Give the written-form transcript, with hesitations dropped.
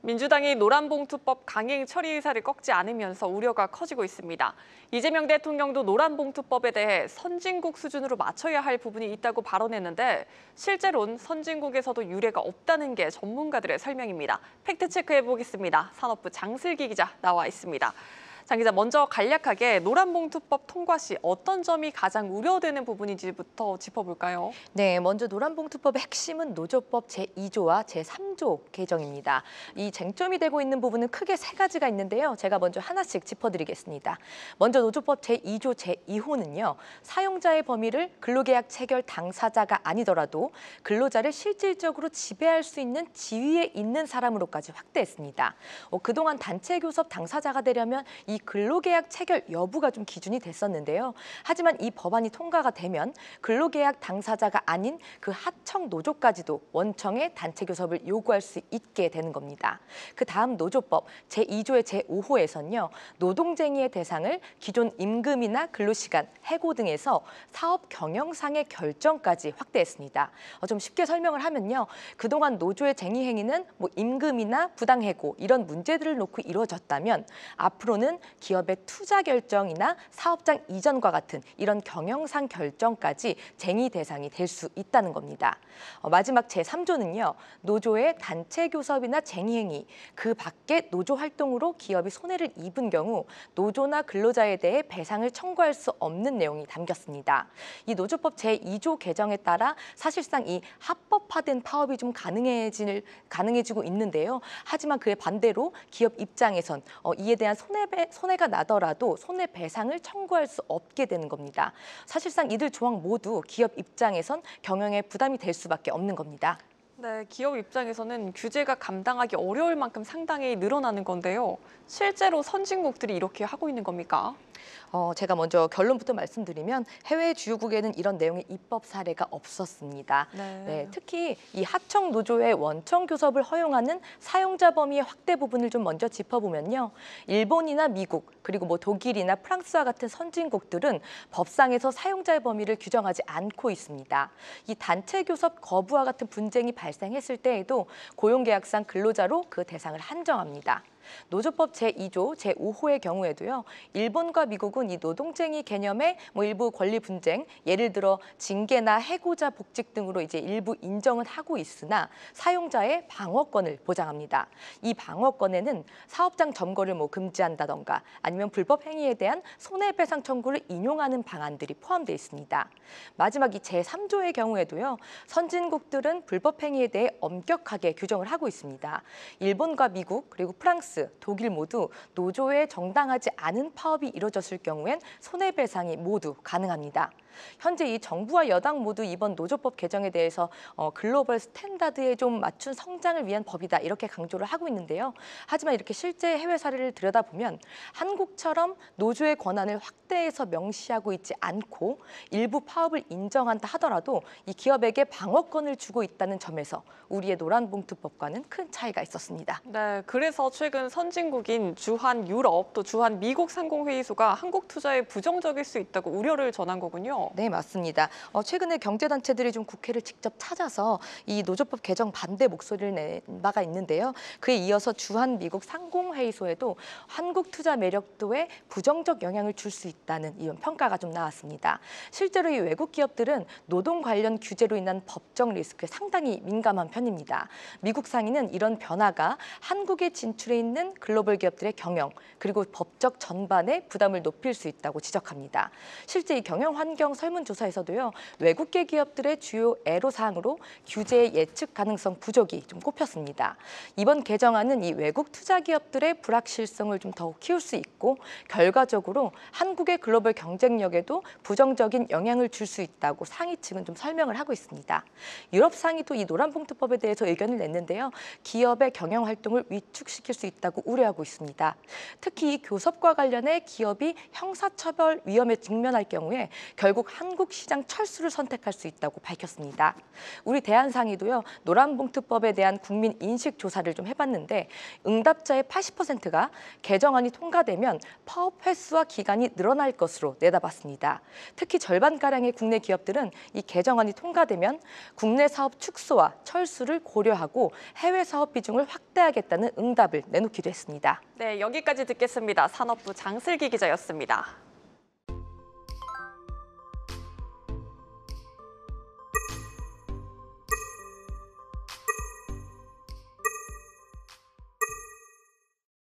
민주당이 노란봉투법 강행 처리 의사를 꺾지 않으면서 우려가 커지고 있습니다. 이재명 대통령도 노란봉투법에 대해 선진국 수준으로 맞춰야 할 부분이 있다고 발언했는데 실제로는 선진국에서도 유례가 없다는 게 전문가들의 설명입니다. 팩트체크해보겠습니다. 산업부 장슬기 기자 나와 있습니다. 장 기자, 먼저 간략하게 노란봉투법 통과 시 어떤 점이 가장 우려되는 부분인지부터 짚어볼까요? 네, 먼저 노란봉투법의 핵심은 노조법 제2조와 제3조 개정입니다. 이 쟁점이 되고 있는 부분은 크게 세 가지가 있는데요. 제가 먼저 하나씩 짚어드리겠습니다. 먼저 노조법 제2조 제2호는요. 사용자의 범위를 근로계약 체결 당사자가 아니더라도 근로자를 실질적으로 지배할 수 있는 지위에 있는 사람으로까지 확대했습니다. 그동안 단체교섭 당사자가 되려면 이 근로계약 체결 여부가 좀 기준이 됐었는데요. 하지만 이 법안이 통과가 되면 근로계약 당사자가 아닌 그 하청 노조까지도 원청의 단체 교섭을 요구할 수 있게 되는 겁니다. 그 다음 노조법 제2조의 제5호에서는요. 노동쟁의의 대상을 기존 임금이나 근로시간, 해고 등에서 사업 경영상의 결정까지 확대했습니다. 좀 쉽게 설명을 하면요. 그동안 노조의 쟁의 행위는 임금이나 부당해고 이런 문제들을 놓고 이루어졌다면 앞으로는 기업의 투자 결정이나 사업장 이전과 같은 이런 경영상 결정까지 쟁의 대상이 될 수 있다는 겁니다. 마지막 제3조는요. 노조의 단체 교섭이나 쟁의 행위, 그 밖에 노조 활동으로 기업이 손해를 입은 경우 노조나 근로자에 대해 배상을 청구할 수 없는 내용이 담겼습니다. 이 노조법 제2조 개정에 따라 사실상 이 합법화된 파업이 좀 가능해지고 있는데요. 하지만 그에 반대로 기업 입장에선 이에 대한 손해가 나더라도 손해배상을 청구할 수 없게 되는 겁니다. 사실상 이들 조항 모두 기업 입장에선 경영에 부담이 될 수밖에 없는 겁니다. 네, 기업 입장에서는 규제가 감당하기 어려울 만큼 상당히 늘어나는 건데요. 실제로 선진국들이 이렇게 하고 있는 겁니까? 제가 먼저 결론부터 말씀드리면 해외 주요국에는 이런 내용의 입법 사례가 없었습니다. 네, 특히 이 하청 노조의 원청 교섭을 허용하는 사용자 범위의 확대 부분을 좀 먼저 짚어보면요. 일본이나 미국, 그리고 독일이나 프랑스와 같은 선진국들은 법상에서 사용자의 범위를 규정하지 않고 있습니다. 이 단체 교섭 거부와 같은 분쟁이 발생했을 때에도 고용계약상 근로자로 그 대상을 한정합니다. 노조법 제2조 제5호의 경우에도요. 일본과 미국은 이 노동쟁의 개념의 일부 권리 분쟁, 예를 들어 징계나 해고자 복직 등으로 이제 일부 인정은 하고 있으나 사용자의 방어권을 보장합니다. 이 방어권에는 사업장 점거를 금지한다던가 아니면 불법 행위에 대한 손해배상 청구를 인용하는 방안들이 포함되어 있습니다. 마지막 이 제3조의 경우에도요. 선진국들은 불법 행위에 대해 엄격하게 규정을 하고 있습니다. 일본과 미국 그리고 프랑스 독일 모두 노조에 정당하지 않은 파업이 이뤄졌을 경우엔 손해배상이 모두 가능합니다. 현재 이 정부와 여당 모두 이번 노조법 개정에 대해서 글로벌 스탠다드에 좀 맞춘 성장을 위한 법이다 이렇게 강조를 하고 있는데요. 하지만 이렇게 실제 해외 사례를 들여다보면 한국처럼 노조의 권한을 확대해서 명시하고 있지 않고 일부 파업을 인정한다 하더라도 이 기업에게 방어권을 주고 있다는 점에서 우리의 노란봉투법과는 큰 차이가 있었습니다. 네, 그래서 최근 선진국인 주한 유럽 또 주한 미국 상공회의소가 한국 투자에 부정적일 수 있다고 우려를 전한 거군요. 네, 맞습니다. 최근에 경제단체들이 좀 국회를 직접 찾아서 이 노조법 개정 반대 목소리를 낸 바가 있는데요. 그에 이어서 주한 미국 상공회의소에도 한국 투자 매력도에 부정적 영향을 줄 수 있다는 이런 평가가 좀 나왔습니다. 실제로 이 외국 기업들은 노동 관련 규제로 인한 법적 리스크에 상당히 민감한 편입니다. 미국 상인은 이런 변화가 한국에 진출해 있는 글로벌 기업들의 경영 그리고 법적 전반에 부담을 높일 수 있다고 지적합니다. 실제 이 경영 환경 설문조사에서도요. 외국계 기업들의 주요 애로사항으로 규제의 예측 가능성 부족이 좀 꼽혔습니다. 이번 개정안은 이 외국 투자 기업들의 불확실성을 좀 더욱 키울 수 있고 결과적으로 한국의 글로벌 경쟁력에도 부정적인 영향을 줄 수 있다고 상위 측은 좀 설명을 하고 있습니다. 유럽 상위도 이 노란봉투법에 대해서 의견을 냈는데요. 기업의 경영 활동을 위축시킬 수 있다고 우려하고 있습니다. 특히 이 교섭과 관련해 기업이 형사처벌 위험에 직면할 경우에 결국 결국 한국 시장 철수를 선택할 수 있다고 밝혔습니다. 우리 대한상의도요, 노란봉투법에 대한 국민 인식 조사를 좀 해봤는데 응답자의 80%가 개정안이 통과되면 파업 횟수와 기간이 늘어날 것으로 내다봤습니다. 특히 절반가량의 국내 기업들은 이 개정안이 통과되면 국내 사업 축소와 철수를 고려하고 해외 사업 비중을 확대하겠다는 응답을 내놓기도 했습니다. 네, 여기까지 듣겠습니다. 산업부 장슬기 기자였습니다.